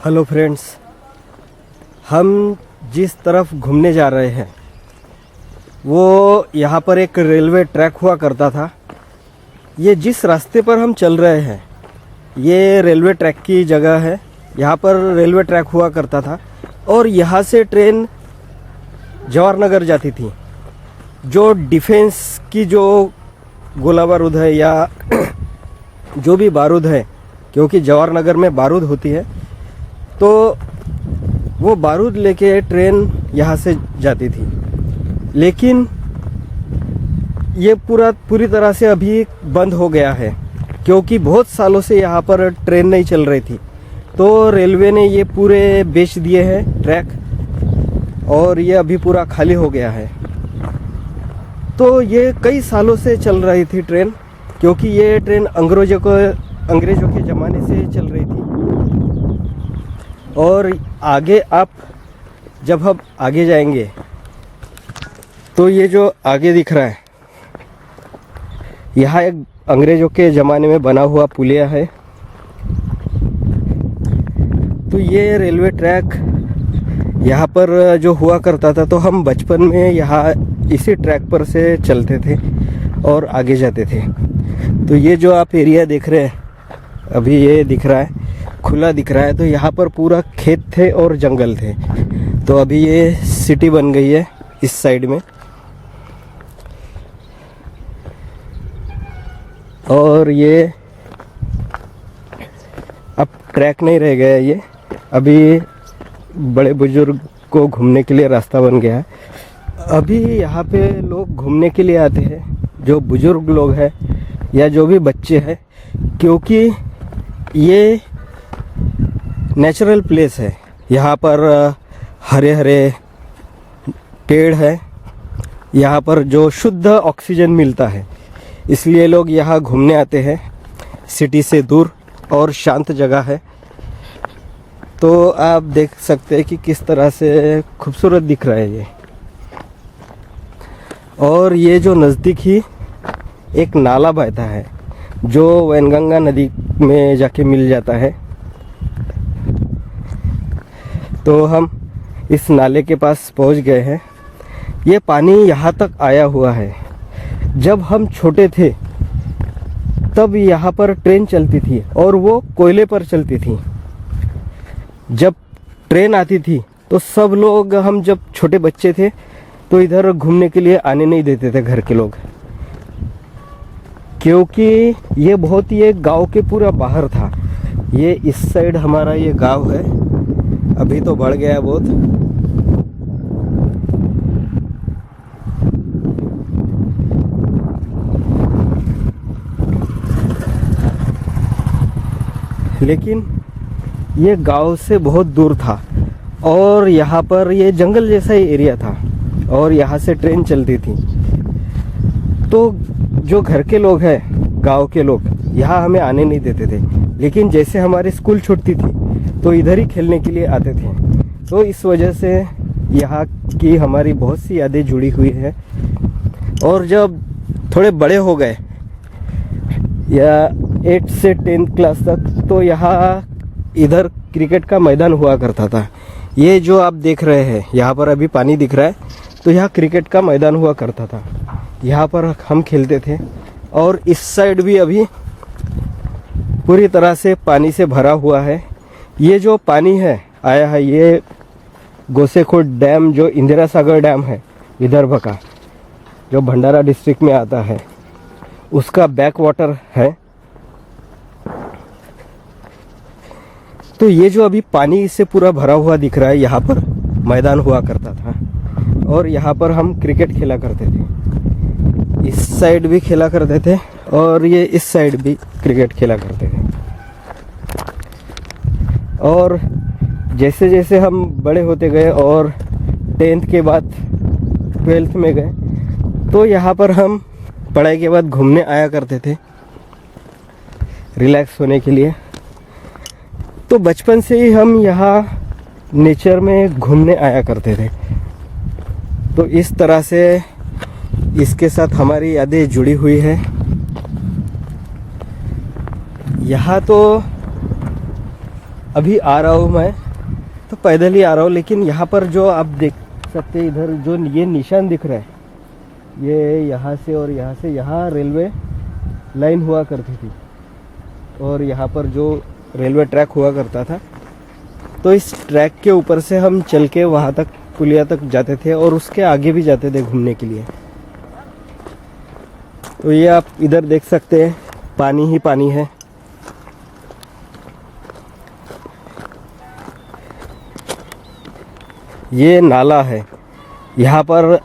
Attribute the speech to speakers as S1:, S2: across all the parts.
S1: Hello friends, हम जिस तरफ घूमने जा रहे हैं वो यहाँ पर एक रेलवे ट्रैक हुआ करता था। ये जिस रास्ते पर हम चल रहे हैं ये रेलवे ट्रैक की जगह है। यहाँ पर रेलवे ट्रैक हुआ करता था और यहाँ से ट्रेन जवाहरनगर जाती थी। जो डिफेंस की जो गोला बारूद है या जो भी बारूद है, क्योंकि जवाहरनगर में बारूद होती है, तो वो बारूद लेके ट्रेन यहाँ से जाती थी। लेकिन ये पूरी तरह से अभी बंद हो गया है, क्योंकि बहुत सालों से यहाँ पर ट्रेन नहीं चल रही थी। तो रेलवे ने ये पूरे बेच दिए हैं ट्रैक और ये अभी पूरा खाली हो गया है। तो ये कई सालों से चल रही थी ट्रेन, क्योंकि ये ट्रेन अंग्रेजों के ज़माने से चल रही थी। और आगे जब हम आगे जाएंगे तो ये जो आगे दिख रहा है यहाँ एक अंग्रेजों के ज़माने में बना हुआ पुलिया है। तो ये रेलवे ट्रैक यहाँ पर जो हुआ करता था, तो हम बचपन में यहाँ इसी ट्रैक पर से चलते थे और आगे जाते थे। तो ये जो आप एरिया देख रहे हैं अभी, ये दिख रहा है, खुला दिख रहा है, तो यहाँ पर पूरा खेत थे और जंगल थे। तो अभी ये सिटी बन गई है इस साइड में। और ये अब ट्रैक नहीं रह गया, ये अभी बड़े बुजुर्ग को घूमने के लिए रास्ता बन गया है। अभी यहाँ पे लोग घूमने के लिए आते हैं, जो बुजुर्ग लोग हैं या जो भी बच्चे हैं, क्योंकि ये नेचुरल प्लेस है। यहाँ पर हरे हरे पेड़ है, यहाँ पर जो शुद्ध ऑक्सीजन मिलता है, इसलिए लोग यहाँ घूमने आते हैं। सिटी से दूर और शांत जगह है। तो आप देख सकते हैं कि किस तरह से खूबसूरत दिख रहा है ये। और ये जो नज़दीक ही एक नाला बहता है जो वैनगंगा नदी में जाके मिल जाता है। तो हम इस नाले के पास पहुंच गए हैं। ये पानी यहाँ तक आया हुआ है। जब हम छोटे थे तब यहाँ पर ट्रेन चलती थी और वो कोयले पर चलती थी। जब ट्रेन आती थी तो सब लोग, हम जब छोटे बच्चे थे तो इधर घूमने के लिए आने नहीं देते थे घर के लोग, क्योंकि ये बहुत ही एक गांव के पूरा बाहर था। ये इस साइड हमारा ये गांव है, अभी तो बढ़ गया है बहुत। लेकिन ये गांव से बहुत दूर था और यहाँ पर ये जंगल जैसा ही एरिया था और यहाँ से ट्रेन चलती थी। तो जो घर के लोग हैं, गांव के लोग, यहाँ हमें आने नहीं देते थे। लेकिन जैसे हमारी स्कूल छूटती थी तो इधर ही खेलने के लिए आते थे। तो इस वजह से यहाँ की हमारी बहुत सी यादें जुड़ी हुई है। और जब थोड़े बड़े हो गए या 8 से 10 क्लास तक, तो यहाँ इधर क्रिकेट का मैदान हुआ करता था। ये जो आप देख रहे हैं यहाँ पर अभी पानी दिख रहा है, तो यहाँ क्रिकेट का मैदान हुआ करता था। यहाँ पर हम खेलते थे। और इस साइड भी अभी पूरी तरह से पानी से भरा हुआ है। ये जो पानी है आया है, ये गोसेखुर्द डैम, जो इंदिरा सागर डैम है विदर्भ का, जो भंडारा डिस्ट्रिक्ट में आता है, उसका बैक वाटर है। तो ये जो अभी पानी से पूरा भरा हुआ दिख रहा है, यहाँ पर मैदान हुआ करता था और यहाँ पर हम क्रिकेट खेला करते थे। इस साइड भी खेला करते थे और ये इस साइड भी क्रिकेट खेला करते थे। और जैसे जैसे हम बड़े होते गए और 10th के बाद 12th में गए, तो यहाँ पर हम पढ़ाई के बाद घूमने आया करते थे रिलैक्स होने के लिए। तो बचपन से ही हम यहाँ नेचर में घूमने आया करते थे। तो इस तरह से इसके साथ हमारी यादें जुड़ी हुई है। यहाँ तो अभी आ रहा हूँ मैं तो पैदल ही आ रहा हूँ, लेकिन यहाँ पर जो आप देख सकते हैं इधर जो ये निशान दिख रहा है, ये यहाँ से और यहाँ से यहाँ रेलवे लाइन हुआ करती थी और यहाँ पर जो रेलवे ट्रैक हुआ करता था, तो इस ट्रैक के ऊपर से हम चल के वहाँ तक पुलिया तक जाते थे और उसके आगे भी जाते थे घूमने के लिए। तो ये आप इधर देख सकते हैं, पानी ही पानी है। ये नाला है, यहाँ पर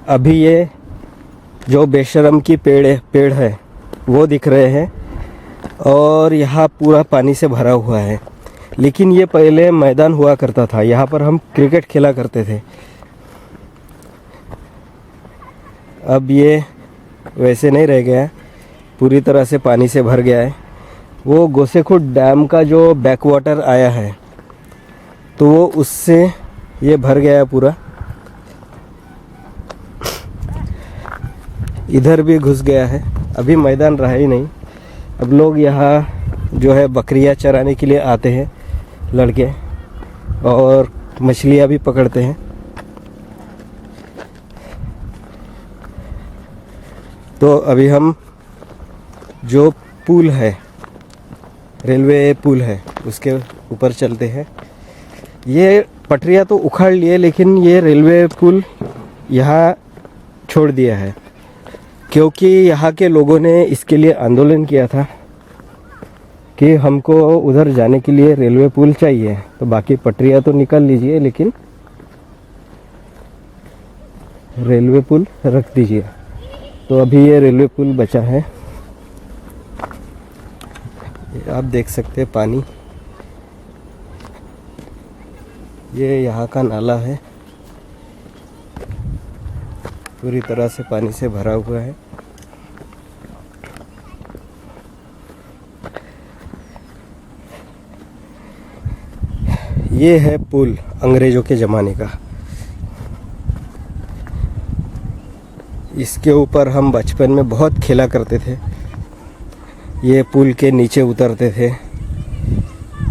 S1: अभी ये जो बेशरम की पेड़ है वो दिख रहे हैं और यहाँ पूरा पानी से भरा हुआ है। लेकिन ये पहले मैदान हुआ करता था, यहाँ पर हम क्रिकेट खेला करते थे। अब ये वैसे नहीं रह गया है, पूरी तरह से पानी से भर गया है। वो गोसेखुर्द डैम का जो बैक वाटर आया है तो वो उससे ये भर गया है पूरा। इधर भी घुस गया है, अभी मैदान रहा ही नहीं। अब लोग यहाँ जो है बकरियाँ चराने के लिए आते हैं लड़के और मछलियाँ भी पकड़ते हैं। तो अभी हम जो पुल है, रेलवे पुल है, उसके ऊपर चलते हैं। ये पटरियाँ तो उखाड़ लिए, लेकिन ये रेलवे पुल यहाँ छोड़ दिया है क्योंकि यहाँ के लोगों ने इसके लिए आंदोलन किया था कि हमको उधर जाने के लिए रेलवे पुल चाहिए। तो बाकी पटरियाँ तो निकाल लीजिए, लेकिन रेलवे पुल रख दीजिए। तो अभी ये रेलवे पुल बचा है। आप देख सकते हैं पानी, ये यहाँ का नाला है, पूरी तरह से पानी से भरा हुआ है। ये है पुल अंग्रेज़ों के ज़माने का। इसके ऊपर हम बचपन में बहुत खेला करते थे। ये पुल के नीचे उतरते थे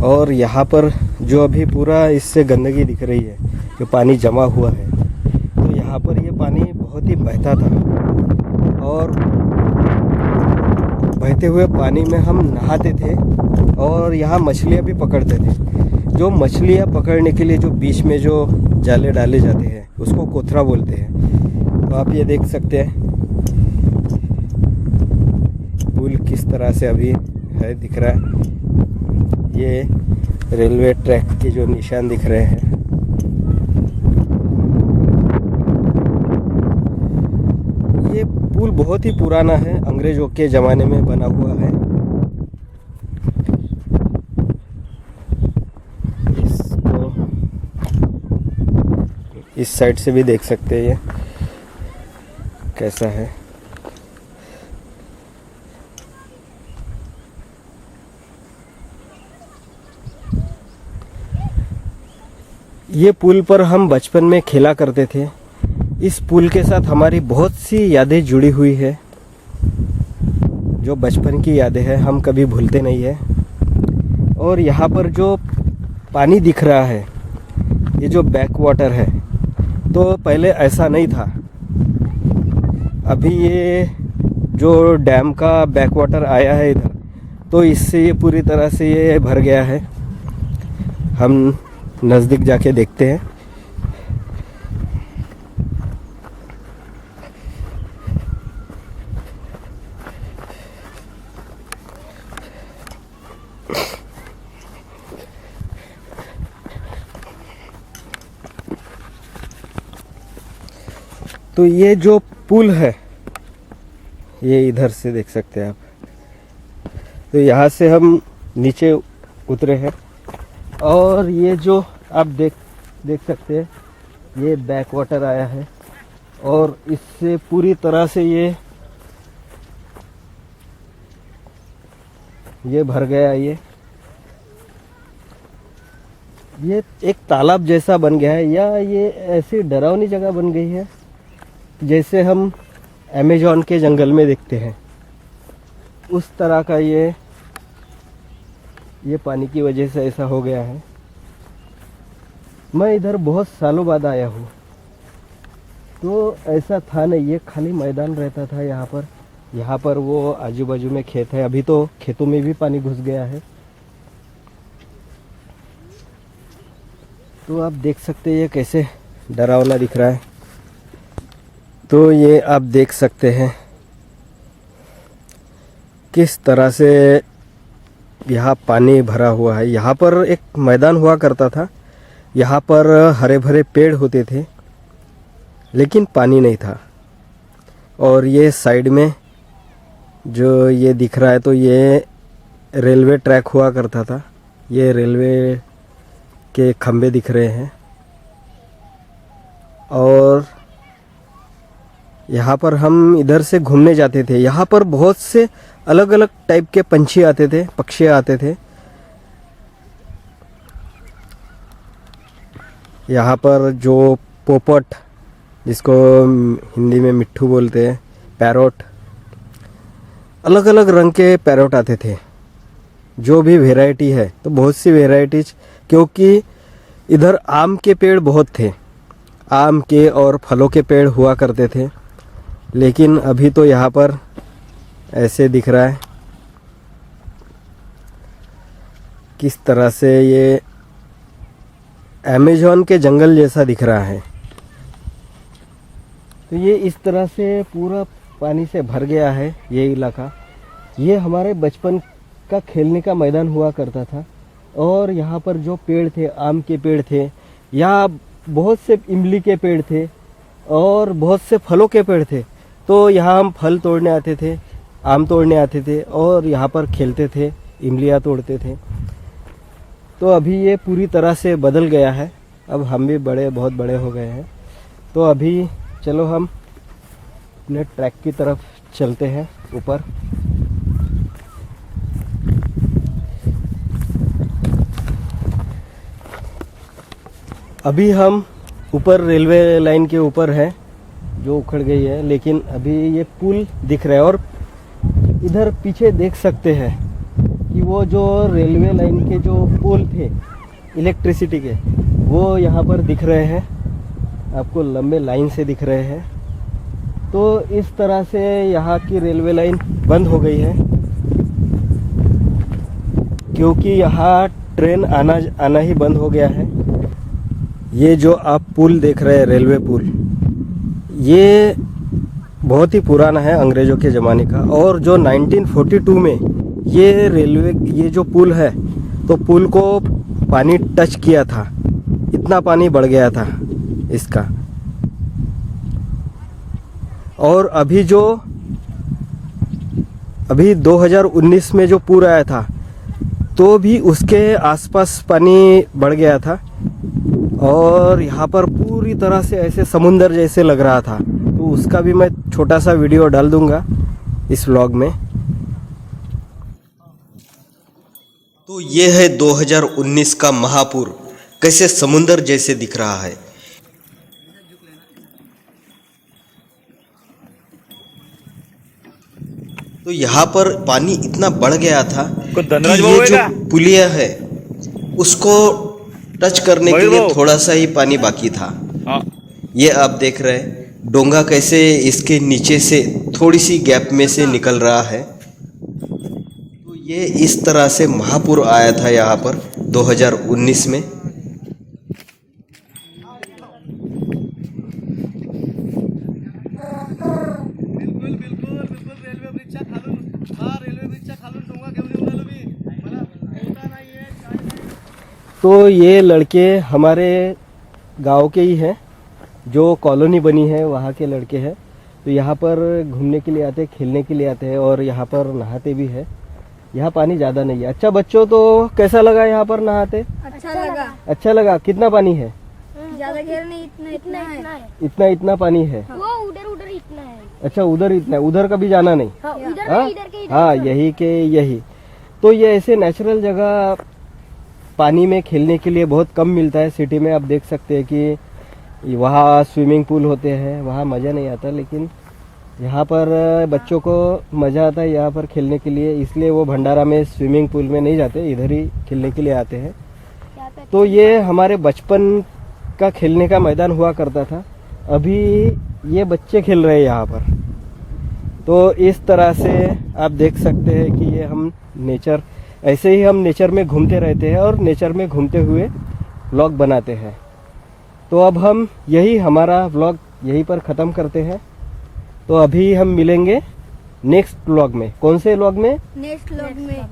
S1: और यहाँ पर जो अभी पूरा इससे गंदगी दिख रही है, जो पानी जमा हुआ है, तो यहाँ पर ये पानी बहुत ही बहता था और बहते हुए पानी में हम नहाते थे और यहाँ मछलियाँ भी पकड़ते थे। जो मछलियाँ पकड़ने के लिए जो बीच में जो जाले डाले जाते हैं उसको कोथरा बोलते हैं। तो आप ये देख सकते हैं पुल किस तरह से अभी है, दिख रहा है। ये रेलवे ट्रैक के जो निशान दिख रहे हैं, ये पुल बहुत ही पुराना है, अंग्रेज़ों के ज़माने में बना हुआ है। इसको इस साइड से भी देख सकते हैं ये कैसा है। ये पुल पर हम बचपन में खेला करते थे। इस पुल के साथ हमारी बहुत सी यादें जुड़ी हुई है, जो बचपन की यादें हैं, हम कभी भूलते नहीं है। और यहाँ पर जो पानी दिख रहा है, ये जो बैक वाटर है, तो पहले ऐसा नहीं था। अभी ये जो डैम का बैक वाटर आया है इधर, तो इससे ये पूरी तरह से ये भर गया है। हम नज़दीक जाके देखते हैं। तो ये जो पुल है, ये इधर से देख सकते हैं आप। तो यहाँ से हम नीचे उतरे हैं और ये जो आप देख सकते हैं, ये बैक वाटर आया है और इससे पूरी तरह से ये भर गया। ये एक तालाब जैसा बन गया है, या ये ऐसी डरावनी जगह बन गई है जैसे हम अमेज़न के जंगल में देखते हैं, उस तरह का ये ये पानी की वजह से ऐसा हो गया है। मैं इधर बहुत सालों बाद आया हूँ, तो ऐसा था नहीं, ये खाली मैदान रहता था यहाँ पर। यहाँ पर वो आजू बाजू में खेत है, अभी तो खेतों में भी पानी घुस गया है। तो आप देख सकते हैं ये कैसे डरावना दिख रहा है। तो ये आप देख सकते हैं किस तरह से यहाँ पानी भरा हुआ है। यहाँ पर एक मैदान हुआ करता था, यहाँ पर हरे भरे पेड़ होते थे, लेकिन पानी नहीं था। और ये साइड में जो ये दिख रहा है, तो ये रेलवे ट्रैक हुआ करता था। ये रेलवे के खंबे दिख रहे हैं। और यहाँ पर हम इधर से घूमने जाते थे। यहाँ पर बहुत से अलग अलग टाइप के पंछी आते थे, पक्षी आते थे। यहाँ पर जो पोपट, जिसको हिंदी में मिट्ठू बोलते हैं, पैरोट, अलग अलग रंग के पैरोट आते थे। जो भी वैरायटी है, तो बहुत सी वैरायटीज, क्योंकि इधर आम के पेड़ बहुत थे, आम के और फलों के पेड़ हुआ करते थे। लेकिन अभी तो यहाँ पर ऐसे दिख रहा है किस तरह से ये अमेज़न के जंगल जैसा दिख रहा है। तो ये इस तरह से पूरा पानी से भर गया है ये इलाका। ये हमारे बचपन का खेलने का मैदान हुआ करता था। और यहाँ पर जो पेड़ थे, आम के पेड़ थे, या बहुत से इमली के पेड़ थे, और बहुत से फलों के पेड़ थे। तो यहाँ हम फल तोड़ने आते थे, आम तोड़ने आते थे, और यहाँ पर खेलते थे, इमलियाँ तोड़ते थे। तो अभी ये पूरी तरह से बदल गया है। अब हम भी बहुत बड़े हो गए हैं। तो अभी चलो हम अपने ट्रैक की तरफ चलते हैं ऊपर। अभी हम ऊपर रेलवे लाइन के ऊपर हैं, जो उखड़ गई है, लेकिन अभी ये पुल दिख रहा है। और इधर पीछे देख सकते हैं कि वो जो रेलवे लाइन के जो पोल थे इलेक्ट्रिसिटी के, वो यहाँ पर दिख रहे हैं, आपको लंबे लाइन से दिख रहे हैं। तो इस तरह से यहाँ की रेलवे लाइन बंद हो गई है, क्योंकि यहाँ ट्रेन आना ही बंद हो गया है। ये जो आप पुल देख रहे हैं, रेलवे पुल, ये बहुत ही पुराना है, अंग्रेज़ों के ज़माने का। और जो 1942 में ये जो पुल है, तो पुल को पानी टच किया था, इतना पानी बढ़ गया था इसका। और अभी 2019 में जो पुल आया था, तो भी उसके आसपास पानी बढ़ गया था। और यहाँ पर पूरी तरह से ऐसे समुंदर जैसे लग रहा था। तो उसका भी मैं छोटा सा वीडियो डाल दूंगा इस व्लॉग में। तो ये है 2019 का महापुर, कैसे समुंदर जैसे दिख रहा है। तो यहाँ पर पानी इतना बढ़ गया था कि ये जो पुलिया है, उसको टच करने के लिए थोड़ा सा ही पानी बाकी था। ये आप देख रहे हैं डोंगा कैसे इसके नीचे से थोड़ी सी गैप में से निकल रहा है। तो ये इस तरह से महापुर आया था यहाँ पर 2019 में। तो ये लड़के हमारे गांव के ही हैं, जो कॉलोनी बनी है वहाँ के लड़के हैं। तो यहाँ पर घूमने के लिए आते हैं, खेलने के लिए आते हैं, और यहाँ पर नहाते भी है। यहाँ पानी ज़्यादा नहीं है। अच्छा बच्चों, तो कैसा लगा यहाँ पर नहाते? अच्छा लगा। कितना पानी है?
S2: ज़्यादा घेर नहीं, इतना है।
S1: इतना पानी है।
S2: वो उधर इतना है।
S1: अच्छा, उधर इतना है, उधर कभी जाना नहीं। हाँ, यही। तो ये ऐसे नेचुरल जगह पानी में खेलने के लिए बहुत कम मिलता है। सिटी में आप देख सकते हैं कि वहाँ स्विमिंग पूल होते हैं, वहाँ मज़ा नहीं आता। लेकिन यहाँ पर बच्चों को मज़ा आता है यहाँ पर खेलने के लिए, इसलिए वो भंडारा में स्विमिंग पूल में नहीं जाते, इधर ही खेलने के लिए आते हैं।
S2: यहाँ पे
S1: तो ये हमारे बचपन का खेलने का मैदान हुआ करता था, अभी ये बच्चे खेल रहे हैं यहाँ पर। तो इस तरह से आप देख सकते हैं कि ये हम नेचर, ऐसे ही हम नेचर में घूमते रहते हैं और नेचर में घूमते हुए व्लॉग बनाते हैं। तो अब हम यही हमारा व्लॉग यहीं पर ख़त्म करते हैं। तो अभी हम मिलेंगे नेक्स्ट व्लॉग में। कौन से व्लॉग में?
S2: नेक्स्ट व्लॉग में